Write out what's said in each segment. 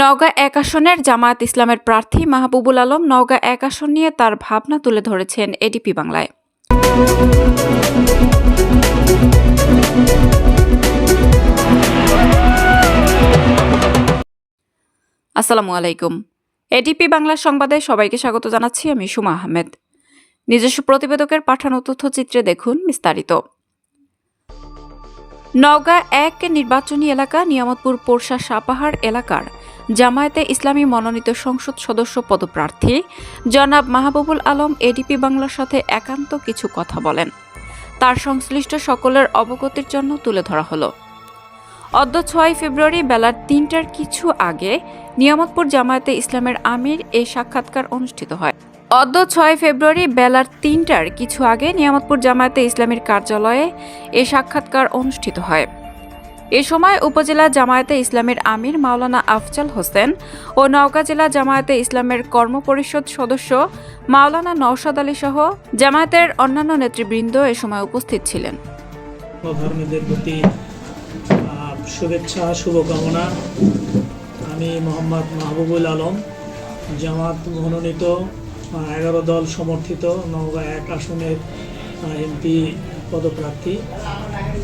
নওগাঁ ১ আসনের জামায়াত ইসলামের প্রার্থী মাহবুবুল আলম নওগাঁ ১ আসন নিয়ে তার ভাবনা তুলে ধরেছেন এডিপি বাংলায়। আসসালামু আলাইকুম। এডিপি বাংলা সংবাদে সবাইকে স্বাগত জানাচ্ছি। আমি সুমা আহমেদ। নিজস্ব প্রতিবেদকের পাঠানো তথ্যচিত্রে দেখুন বিস্তারিত। নওগাঁ ১ নির্বাচনী এলাকা নিয়ামতপুর পোরশা সাপাহার এলাকার জামায়াতে ইসলামী মনোনীত সংসদ সদস্য পদপ্রার্থী জনাব মাহবুবুল আলম এডিপি বাংলার সাথে একান্ত কিছু কথা বলেন। তার সংশ্লিষ্ট সকলের অবগতির জন্য তুলে ধরা হলো। অদ্য ৬ ফেব্রুয়ারি বেলা ৩টার কিছু আগে নিয়ামতপুর জামায়াতে ইসলামের আমির এ সাক্ষাৎকার অনুষ্ঠিত হয়। অদ্য ৬ ফেব্রুয়ারি বেলার ৩টার কিছু আগে নিয়ামতপুর জামায়াতে ইসলামীর কার্যালয়ে এ সাক্ষাৎকার অনুষ্ঠিত হয়। এ সময় উপজেলা জামায়াতে ইসলামের আমির মাওলানা আফজাল হোসেন ও নওগাঁ জেলা জামায়াতে ইসলামের কর্মপরিষদ সদস্য মাওলানা নওশাদ আলী সহ জামায়াতের অন্যান্য নেতৃবৃন্দ এ সময় উপস্থিত ছিলেন। ধর্মীদের প্রতি শুভেচ্ছা শুভকামনা। আমি মোহাম্মদ মাহবুবুল আলম, জামাত মনোনীত 11 দল সমর্থিত নওগাঁ ১ আসনের এমপি পদপ্রার্থী।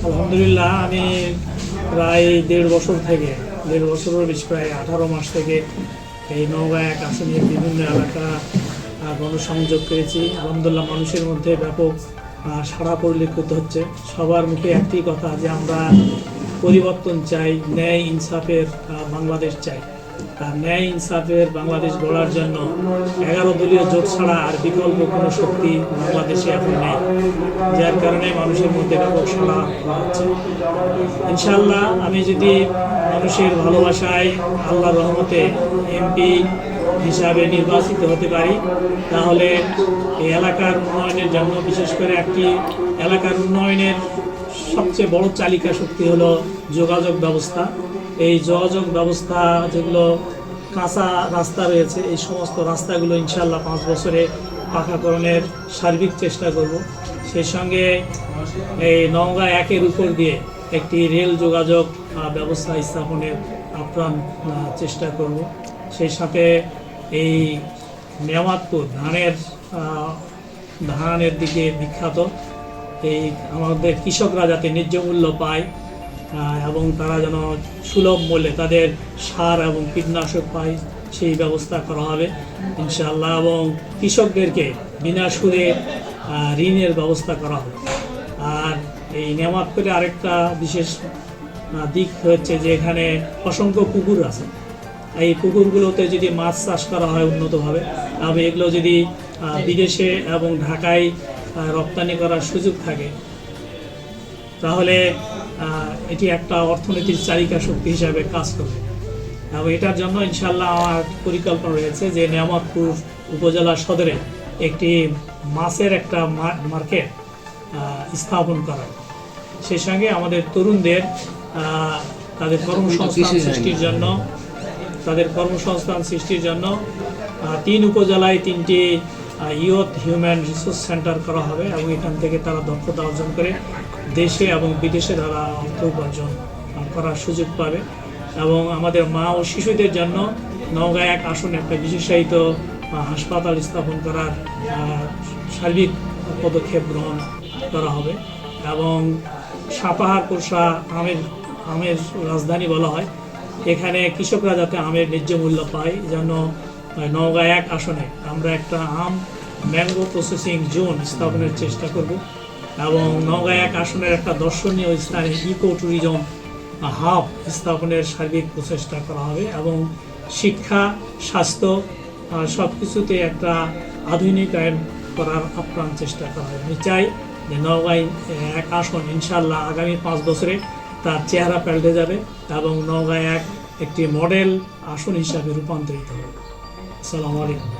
আলহামদুলিল্লাহ, আমি প্রায় দেড় বছরের বেশি প্রায় 18 মাস থেকে এই নওগাঁ ১ আসনের বিভিন্ন এলাকা গণসংযোগ করেছি। আলহামদুলিল্লাহ, মানুষের মধ্যে ব্যাপক সাড়া পরিলক্ষিত হচ্ছে। সবার মুখে একটি কথা যে আমরা পরিবর্তন চাই, ন্যায় ইনসাফের বাংলাদেশ চাই। আর ন্যায় ইনসাফের বাংলাদেশ গড়ার জন্য 11 দলীয় জোট ছাড়া আর বিকল্প কোনো শক্তি বাংলাদেশে এখন নেই, যার কারণে মানুষের মধ্যে ব্যাপক সাড়া হচ্ছে। ইনশাআল্লাহ, আমি যদি মানুষের ভালোবাসায় আল্লাহর রহমতে এমপি হিসাবে নির্বাচিত হতে পারি, তাহলে এই এলাকার উন্নয়নের জন্য, বিশেষ করে একটি এলাকার উন্নয়নের সবচেয়ে বড় চালিকা শক্তি হলো যোগাযোগ ব্যবস্থা। এই যোগাযোগ ব্যবস্থা যেগুলো কাঁচা রাস্তা রয়েছে, এই সমস্ত রাস্তাগুলো ইনশাআল্লাহ 5 বছরে পাকাকরণের সার্বিক চেষ্টা করব। সেই সঙ্গে এই নওগাঁ ১-এর উপর দিয়ে একটি রেল যোগাযোগ ব্যবস্থা স্থাপনের আপ্রাণ চেষ্টা করব। সেই সাথে এই নিয়ামতপুর ধানের দিকে বিখ্যাত, এই আমাদের কৃষকরা যাতে ন্যায্য মূল্য পায় এবং তারা যেন সুলভ মূল্যে তাদের সার এবং কীটনাশক পায়, সেই ব্যবস্থা করা হবে ইনশাআল্লাহ। এবং কৃষকদেরকে বিনা সুদে ঋণের ব্যবস্থা করা হবে। আর এই নিয়ামতপুরে আরেকটা বিশেষ দিক হচ্ছে যে এখানে অসংখ্য পুকুর আছে। এই পুকুরগুলোতে যদি মাছ চাষ করা হয় উন্নতভাবে, তবে এগুলো যদি বিদেশে এবং ঢাকায় রপ্তানি করার সুযোগ থাকে, তাহলে এটি একটা অর্থনীতির চালিকা শক্তি হিসাবে কাজ করবে। এবং এটার জন্য ইনশাআল্লাহ আমার পরিকল্পনা রয়েছে যে নিয়ামতপুর উপজেলা সদরে একটি মাছের একটা মার্কেট স্থাপন করা। সেই সঙ্গে আমাদের তরুণদের তাদের কর্মসংস্থান সৃষ্টির জন্য 3 উপজেলায় 3টি ইয়ুথ হিউম্যান রিসোর্স সেন্টার করা হবে এবং এখান থেকে তারা দক্ষতা অর্জন করে দেশে এবং বিদেশে তারা অর্থ উপার্জন করার সুযোগ পাবে। এবং আমাদের মা ও শিশুদের জন্য নওগাঁ ১ আসনে একটা বিশেষায়িত হাসপাতাল স্থাপন করার সার্বিক পদক্ষেপ গ্রহণ করা হবে। এবং সাপাহার পোরশা আমের রাজধানী বলা হয়, এখানে কৃষকরা যাতে আমের ন্যায্য মূল্য পায়, যেন নওগাঁ ১ আসনে আমরা একটা ম্যাঙ্গো প্রসেসিং জোন স্থাপনের চেষ্টা করব। এবং নওগাঁ ১ আসনের একটা দর্শনীয় স্থানে ইকো ট্যুরিজম হাব স্থাপনের সার্বিক প্রচেষ্টা করা হবে। এবং শিক্ষা, স্বাস্থ্য সব কিছুতে একটা আধুনিকায়ন করার আপ্রাণ চেষ্টা করা হবে। আমি চাই যে নওগাঁ ১ আসন ইনশাআল্লাহ আগামী 5 বছরে তার চেহারা পাল্টে যাবে এবং নওগাঁ ১ একটি মডেল আসন হিসাবে রূপান্তরিত হবে। আসসালামু আলাইকুম।